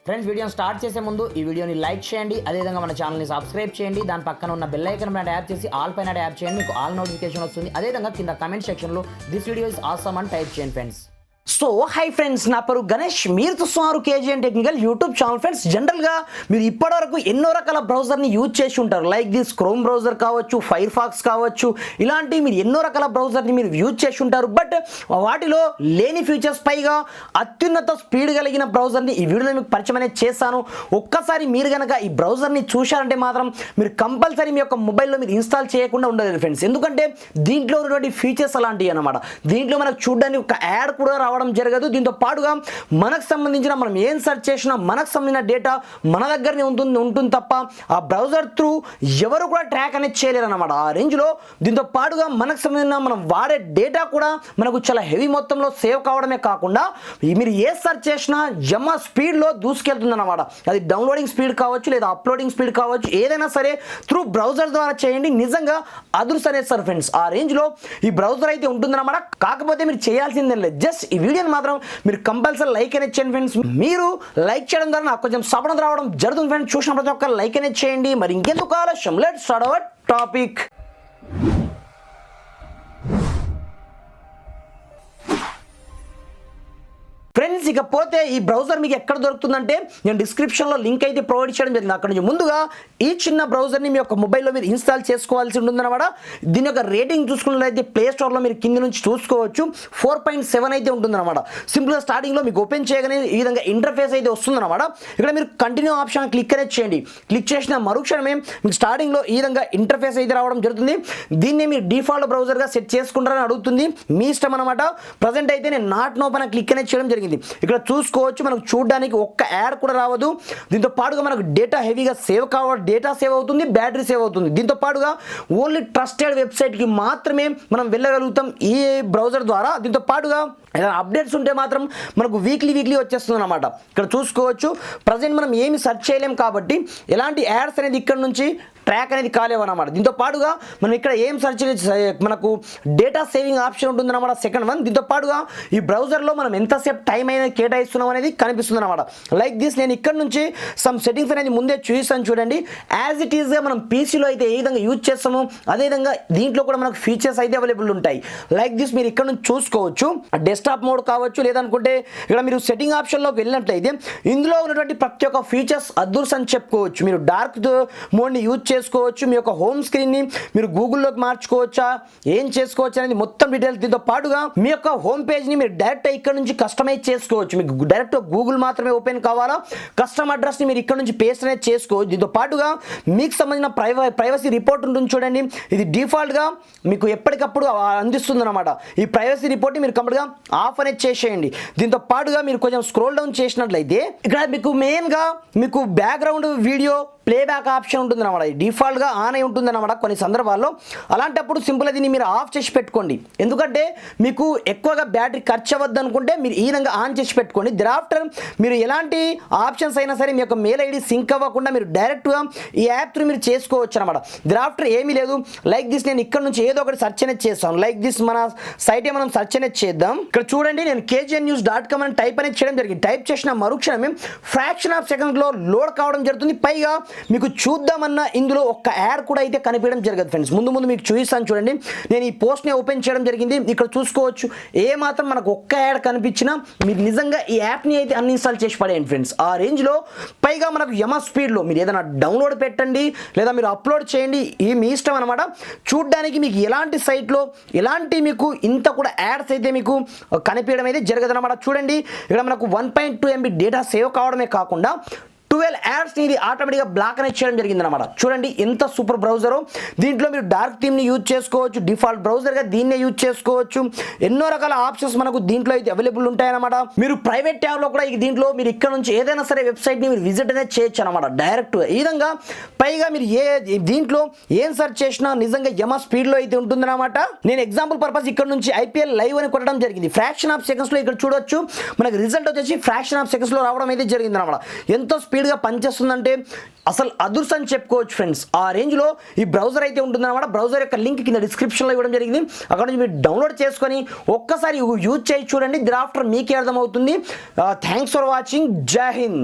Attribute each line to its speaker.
Speaker 1: Friends వీడియోని start చేసే ముందు ఈ వీడియోని లైక్ చేయండి, అదేవిధంగా మన ఛానల్ని సబ్స్క్రైబ్ చేయండి, దాని పక్కన ఉన్న బెల్ ఐకాన్ పైన ట్యాప్ చేసి ఆల్ పైన ట్యాప్ చేయండి, మీకు ఆల్ నోటిఫికేషన్ వస్తుంది. అదేవిధంగా కింద కమెంట్ సెక్షన్లో దిస్ వీడియో ఇస్ ఆసమ్ అని టైప్ చేయండి ఫ్రెండ్స్. సో హై ఫ్రెండ్స్, నా పేరు గణేష్, మీరు చూస్తున్నారు KGN technical YouTube channel. Friends జనరల్గా మీరు ఇప్పటివరకు ఎన్నో రకాల బ్రౌజర్ని యూజ్ చేసి ఉంటారు. లైక్ దిస్ క్రోమ్ బ్రౌజర్ కావచ్చు, ఫైర్ ఫాక్స్ కావచ్చు, ఇలాంటి మీరు ఎన్నో రకాల బ్రౌజర్ని మీరు యూజ్ చేసి ఉంటారు. బట్ వాటిలో లేని ఫీచర్స్ పైగా అత్యున్నత స్పీడ్ కలిగిన బ్రౌజర్ని ఈ వీడియోలో మీకు పరిచయం అనేది చేస్తాను. ఒక్కసారి మీరు కనుక ఈ బ్రౌజర్ని చూశారంటే మాత్రం మీరు కంపల్సరీ మీ యొక్క మొబైల్లో మీరు ఇన్స్టాల్ చేయకుండా ఉండలేదు ఫ్రెండ్స్. ఎందుకంటే దీంట్లో ఉన్నటువంటి ఫీచర్స్ అలాంటివి అన్నమాట. దీంట్లో మనకు చూడడానికి ఒక యాడ్ కూడా రావడం జరగదు. దీంతో పాటుగా మనకు సంబంధించిన మనం ఏం సెర్చ్ చేసినా మనకు సంబంధించిన డేటా మన దగ్గరనే ఉంటుంది తప్ప ఆ బ్రౌజర్ త్రూ ఎవరు కూడా ట్రాక్ అనేది చేయలేరు అనమాట. ఆ రేంజ్లో దీంతో పాటుగా మనకు సంబంధించిన మనం వాడే డేటా కూడా మనకు చాలా హెవీ మొత్తంలో సేవ్ కావడమే కాకుండా మీరు ఏ సెర్చ్ చేసినా జమ స్పీడ్లో దూసుకెళ్తుంది అనమాట. అది డౌన్లోడింగ్ స్పీడ్ కావచ్చు, లేదా అప్లోడింగ్ స్పీడ్ కావచ్చు, ఏదైనా సరే త్రూ బ్రౌజర్ ద్వారా చేయండి, నిజంగా అదృష్టం అనేది సార్ ఫ్రెండ్స్. ఆ రేంజ్లో ఈ బ్రౌజర్ అయితే ఉంటుందన్నమాట. కాకపోతే మీరు చేయాల్సిందే లేదు, జస్ట్ ఈ వీడియోని మాత్రం మీరు కంపల్సరీ లైక్ అనేది చేయండి ఫ్రెండ్స్. మీరు లైక్ చేయడం ద్వారా నాకు కొంచెం సపోర్ట్ రావడం జరుగుతుంది ఫ్రెండ్స్. చూసిన ప్రతి ఒక్క లైక్ అనేది చేయండి. మరి ఇంకెందుకు ఆలస్యం, let's start our topic. Friends ఇకపోతే ఈ బ్రౌజర్ మీకు ఎక్కడ దొరుకుతుందంటే నేను డిస్క్రిప్షన్లో లింక్ అయితే ప్రొవైడ్ చేయడం జరిగింది. అక్కడ నుంచి ముందుగా ఈ చిన్న బ్రౌజర్ని మీ యొక్క మొబైల్లో మీరు ఇన్స్టాల్ చేసుకోవాల్సి ఉంటుందన్నమాట. దీని యొక్క రేటింగ్ చూసుకున్నట్లయితే ప్లే స్టోర్లో మీరు కింద నుంచి చూసుకోవచ్చు 4.7 అయితే ఉంటుందన్నమాట. సింపుల్గా స్టార్టింగ్లో మీకు ఓపెన్ చేయగానే ఈ విధంగా ఇంటర్ఫేస్ అయితే వస్తుందన్నమాట. ఇక్కడ మీరు కంటిన్యూ ఆప్షన్ క్లిక్ అనేది చేయండి. క్లిక్ చేసిన మరుక్షణమే మీకు స్టార్టింగ్లో ఈ విధంగా ఇంటర్ఫేస్ అయితే రావడం జరుగుతుంది. దీన్ని మీరు డిఫాల్ట్ బ్రౌజర్గా సెట్ చేసుకుంటారని అడుగుతుంది, మీ ఇష్టం అనమాట. ప్రజెంట్ అయితే నేను నాట్ నో పైన క్లిక్ అనేది చేయడం జరిగింది. ఇక్కడ చూసుకోవచ్చు మనకు చూడడానికి ఒక్క యాడ్ కూడా రావదు. దీంతో పాటుగా మనకు డేటా హెవీగా సేవ్ కావాలి, డేటా సేవ్ అవుతుంది, బ్యాటరీ సేవ్ అవుతుంది. దీంతో పాటుగా ఓన్లీ ట్రస్టెడ్ వెబ్సైట్కి మాత్రమే మనం వెళ్ళగలుగుతాం ఈ బ్రౌజర్ ద్వారా. దీంతో పాటుగా ఏదైనా అప్డేట్స్ ఉంటే మాత్రం మనకు వీక్లీ వచ్చేస్తుంది అనమాట. ఇక్కడ చూసుకోవచ్చు ప్రజెంట్ మనం ఏమి సెర్చ్ చేయలేం కాబట్టి ఎలాంటి యాడ్స్ అనేది ఇక్కడ నుంచి ట్రాక్ అనేది కాలేవన్నమాట. దీంతో పాటుగా మనం ఇక్కడ ఏం సెర్చ్ మనకు డేటా సేవింగ్ ఆప్షన్ ఉంటుందన్నమాట, సెకండ్ వన్. దీంతో పాటుగా ఈ బ్రౌజర్లో మనం ఎంతసేపు టైం అనేది కేటాయిస్తున్నాం అనేది కనిపిస్తుంది అనమాట. లైక్ దిస్ నేను ఇక్కడ నుంచి సమ్ సెట్టింగ్స్ అనేది ముందే చూపిస్తాను చూడండి. యాజ్ ఇట్ ఈస్గా మనం పీసీలో అయితే ఏ విధంగా యూజ్ చేస్తామో అదేవిధంగా దీంట్లో కూడా మనకు ఫీచర్స్ అయితే అవైలబుల్ ఉంటాయి. లైక్ దిస్ మీరు ఇక్కడ నుంచి చూసుకోవచ్చు. డెస్క్టాప్ మోడ్ కావచ్చు, లేదనుకుంటే ఇక్కడ మీరు సెట్టింగ్ ఆప్షన్లోకి వెళ్ళినట్లయితే ఇందులో ఉన్నటువంటి ప్రతి ఒక్క ఫీచర్స్ అదృష్టం అని చెప్పుకోవచ్చు. మీరు డార్క్ మోడ్ని యూజ్ చేసుకోవచ్చు, మీ యొక్క హోమ్ స్క్రీన్ని మీరు గూగుల్లోకి మార్చుకోవచ్చా, ఏం చేసుకోవచ్చు అనేది మొత్తం డీటెయిల్స్. దీంతో పాటుగా మీ యొక్క హోమ్ పేజ్ని మీరు డైరెక్ట్ ఇక్కడ నుంచి కస్టమైజ్ చేసుకోవచ్చు. మీకు డైరెక్ట్ గూగుల్ మాత్రమే ఓపెన్ కావాలా, కస్టమ్ అడ్రస్ని మీరు ఇక్కడ నుంచి పేస్ట్ అనేది చేసుకోవచ్చు. దీంతో పాటుగా మీకు సంబంధించిన ప్రైవసీ రిపోర్ట్ ఉంటుంది చూడండి. ఇది డిఫాల్ట్గా మీకు ఎప్పటికప్పుడు అందిస్తుంది అనమాట. ఈ ప్రైవసీ రిపోర్ట్ని మీరు కంప్లీట్గా ఆఫ్ అనేది చేసేయండి. దీంతో పాటుగా మీరు కొంచెం స్క్రోల్ డౌన్ చేసినట్లయితే ఇక్కడ మీకు మెయిన్గా మీకు బ్యాక్గ్రౌండ్ వీడియో ప్లేబ్యాక్ ఆప్షన్ ఉంటుంది అన్నమాట. డిఫాల్ట్గా ఆన్ అయి ఉంటుంది అన్నమాట కొన్ని సందర్భాల్లో. అలాంటప్పుడు సింపుల్గా దీన్ని మీరు ఆఫ్ చేసి పెట్టుకోండి. ఎందుకంటే మీకు ఎక్కువగా బ్యాటరీ ఖర్చు అవ్వద్దు అనుకుంటే మీరు ఈ విధంగా ఆన్ చేసి పెట్టుకోండి. దిరాఫ్టర్ మీరు ఎలాంటి ఆప్షన్స్ అయినా సరే మీ యొక్క మెయిల్ ఐడి సింక్ అవ్వకుండా మీరు డైరెక్ట్గా ఈ యాప్ త్రూ మీరు చేసుకోవచ్చు అనమాట. దిరాఫ్టర్ ఏమీ లేదు. లైక్ దిస్ నేను ఇక్కడ నుంచి ఏదో ఒకటి సెర్చ్ అనేది చేస్తాను. లైక్ దిస్ మన సైట్ మనం సెర్చ్ అనేది చేద్దాం. ఇక్కడ చూడండి నేను kgnnews.com అని టైప్ అనేది చేయడం జరిగింది. టైప్ చేసిన మరుక్షణమే ఫ్రాక్షన్ ఆఫ్ సెకండ్స్లో లోడ్ కావడం జరుగుతుంది. పైగా మీకు చూద్దామన్నా ఇందులో ఒక్క యాడ్ కూడా అయితే కనిపించడం జరగదు ఫ్రెండ్స్. ముందు మీకు చూపిస్తాను చూడండి. నేను ఈ పోస్ట్ని ఓపెన్ చేయడం జరిగింది. ఇక్కడ చూసుకోవచ్చు ఏ మాత్రం మనకు ఒక్క యాడ్ కనిపించినా మీరు నిజంగా ఈ యాప్ని అయితే అన్ఇన్స్టాల్ చేసి పడేయండి ఫ్రెండ్స్. ఆ రేంజ్లో పైగా మనకు యమ స్పీడ్లో మీరు ఏదైనా డౌన్లోడ్ పెట్టండి, లేదా మీరు అప్లోడ్ చేయండి, ఈ మీ ఇష్టం అనమాట. చూడడానికి మీకు ఎలాంటి సైట్లో ఎలాంటి మీకు ఇంత కూడా యాడ్స్ అయితే మీకు కనిపించడం అయితే జరగదు అనమాట. చూడండి ఇక్కడ మనకు 1.2 MB డేటా సేవ్ కావడమే కాకుండా 12 యాడ్స్ని ఇది ఆటోమేటిక్గా బ్లాక్ అనేది చేయడం జరిగింది అనమాట. చూడండి ఎంత సూపర్ బ్రౌజరు. దీంట్లో మీరు డార్క్ థీమ్ని యూజ్ చేసుకోవచ్చు, డిఫాల్ట్ బ్రౌజర్గా దీన్నే యూజ్ చేసుకోవచ్చు. ఎన్నో రకాల ఆప్షన్స్ మనకు దీంట్లో అయితే అవైలబుల్ ఉంటాయన్నమాట. మీరు ప్రైవేట్ ట్యాబ్లో కూడా దీంట్లో మీరు ఇక్కడ నుంచి ఏదైనా సరే వెబ్సైట్ని మీరు విజిట్ అనేది చేయొచ్చు అనమాట డైరెక్ట్గా. ఈ విధంగా పైగా మీరు దీంట్లో ఏం సెర్చ్ చేసినా నిజంగా యమ స్పీడ్లో అయితే ఉంటుందన్నమాట. నేను ఎగ్జాంపుల్ పర్పస్ ఇక్కడ నుంచి IPL లైవ్ అని కొట్టడం జరిగింది. ఫ్రాక్షన్ ఆఫ్ సెకండ్స్లో ఇక్కడ చూడొచ్చు మనకి రిజల్ట్ వచ్చేసి ఫ్రాక్షన్ ఆఫ్ సెకండ్స్లో రావడం అయితే జరిగింది అనమాట. ఎంతో స్పీడ్గా పనిచేస్తుందంటే అసలు అదృష్టం చెప్పుకోవచ్చు ఫ్రెండ్స్. ఆ రేంజ్లో ఈ బ్రౌజర్ అయితే ఉంటుందన్నమాట. బ్రౌజర్ యొక్క లింక్ కింద డిస్క్రిప్షన్లో ఇవ్వడం జరిగింది. అక్కడ నుంచి మీరు డౌన్లోడ్ చేసుకొని ఒక్కసారి యూజ్ చేసి చూడండి. దిరాఫ్టర్ మీకే అర్థమవుతుంది. Thanks for watching. జై హింద్.